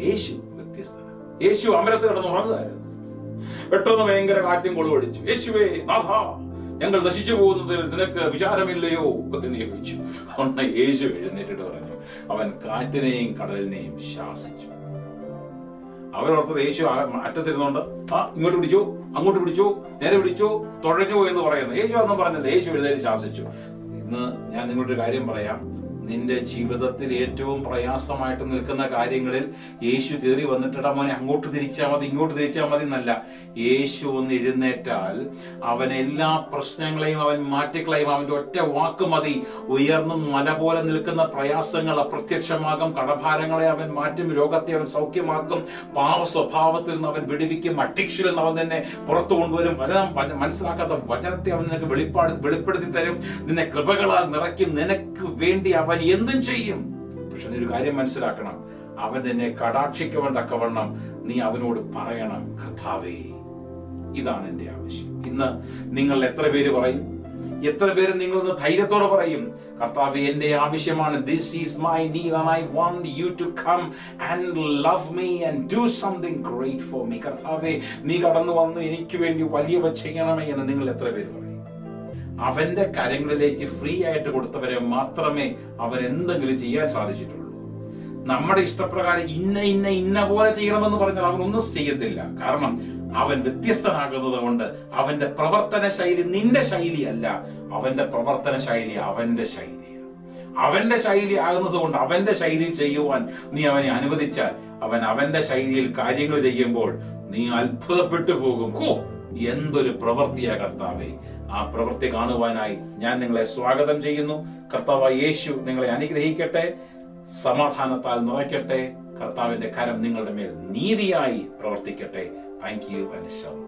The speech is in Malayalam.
യേശു വ്യത്യസ്തനാണ്. യേശു അമരത്ത് കിടന്നുറങ്ങുകയായിരുന്നു. പെട്ടെന്ന് ഭയങ്കര കാറ്റും കൊളുവടിച്ചു. യേശുവേ നാഥ, ഞങ്ങൾ നശിച്ചു പോകുന്നതിൽ നിനക്ക് വിചാരമില്ലയോ എന്ന് ചോദിച്ചു. അതുകൊണ്ട് യേശു എഴുന്നേറ്റിട്ട് പറഞ്ഞു, അവൻ കാറ്റിനെയും കടലിനെയും ശാസിച്ചു. അവരോർത്തത് യേശു അറ്റത്തിരുന്നോണ്ട് ഇങ്ങോട്ട് പിടിച്ചു, അങ്ങോട്ട് പിടിച്ചു, നേരെ പിടിച്ചു, തുഴഞ്ഞു എന്ന് പറയുന്നു. യേശു ഒന്നും പറഞ്ഞില്ല. യേശു എഴുന്നേറ്റ് ശാസിച്ചു. ഇന്ന് ഞാൻ നിങ്ങളൊരു കാര്യം പറയാം. നിന്റെ ജീവിതത്തിൽ ഏറ്റവും പ്രയാസമായിട്ട് നിൽക്കുന്ന കാര്യങ്ങളിൽ യേശു കയറി വന്നിട്ടാ മോനെ അങ്ങോട്ട് തിരിച്ചാൽ മതി, ഇങ്ങോട്ട് തിരിച്ചാൽ മതി എന്നല്ല. യേശു ഒന്ന് എഴുന്നേറ്റാൽ അവൻ എല്ലാ പ്രശ്നങ്ങളെയും അവൻ മാറ്റിക്കളയും. അവന്റെ ഒറ്റ വാക്ക് മതി. ഉയർന്നും മല പോലെ നിൽക്കുന്ന പ്രയാസങ്ങൾ അപ്രത്യക്ഷമാകും. കടഭാരങ്ങളെ അവൻ മാറ്റും. രോഗത്തെ അവൻ സൗഖ്യമാക്കും. പാവ സ്വഭാവത്തിൽ നിന്ന് അവൻ വിടുവിക്കും. അഡിക്ഷനിൽ നിന്ന് അവൻ തന്നെ പുറത്തു കൊണ്ടുവരും. മനസ്സിലാക്കാത്ത വചനത്തെ അവൻ നിനക്ക് വെളിപ്പെടുത്തി തരും. നിന്നെ കൃപകളാൽ നിറയ്ക്കും. നിനക്ക് വേണ്ടി അവൻ എന്തും ചെയ്യും. പക്ഷെ നീ ഒരു കാര്യം മനസ്സിലാക്കണം, അവൻ നിന്നെ കടാക്ഷിക്കുവാൻ തക്കവണ്ണം നീ അവനോട് പറയണം, കർത്താവേ ഇതാണ് എന്റെ ആവശ്യം. ഇന്ന് നിങ്ങൾ എത്ര പേര് പറയും? എത്ര പേര് നിങ്ങളൊന്ന് ധൈര്യത്തോടെ പറയും, കർത്താവേ എന്റെ ആവശ്യമാണ്, this is my need and I want you to come and love me and do something great for me. കർത്താവേ നീ കടന്നു വന്ന് എനിക്ക് വേണ്ടി വലിയവ ചെയ്യണമേ എന്ന് നിങ്ങൾ എത്ര പേര് പറയും? അവന്റെ കരങ്ങളിലേക്ക് ഫ്രീ ആയിട്ട് കൊടുത്തവരെ മാത്രമേ അവൻ എന്തെങ്കിലും ചെയ്യാൻ സാധിച്ചിട്ടുള്ളൂ. നമ്മുടെ ഇഷ്ടപ്രകാരം ഇന്ന പോലെ ചെയ്യണമെന്ന് പറഞ്ഞാൽ അവനൊന്നും ചെയ്യത്തില്ല. കാരണം അവൻ വ്യത്യസ്തനാകുന്നത് കൊണ്ട് അവന്റെ പ്രവർത്തന ശൈലി നിന്റെ ശൈലിയല്ല. അവന്റെ പ്രവർത്തന ശൈലി അവന്റെ ശൈലിയാണ്. അവന്റെ ശൈലി ആകുന്നത് കൊണ്ട് അവന്റെ ശൈലി ചെയ്യുവാൻ നീ അവനെ അനുവദിച്ചാൽ അവൻ അവന്റെ ശൈലിയിൽ കാര്യങ്ങൾ ചെയ്യുമ്പോൾ നീ അത്ഭുതപ്പെട്ടു പോകും. എന്തൊരു പ്രവൃത്തിയാ കർത്താവേ! ആ പ്രവൃത്തി കാണുവാനായി ഞാൻ നിങ്ങളെ സ്വാഗതം ചെയ്യുന്നു. കർത്താവായ യേശു നിങ്ങളെ അനുഗ്രഹിക്കട്ടെ, സമാധാനത്താൽ നിറയ്ക്കട്ടെ. കർത്താവിന്റെ കരം നിങ്ങളുടെ മേൽ നീതിയായി പ്രവർത്തിക്കട്ടെ. Thank you.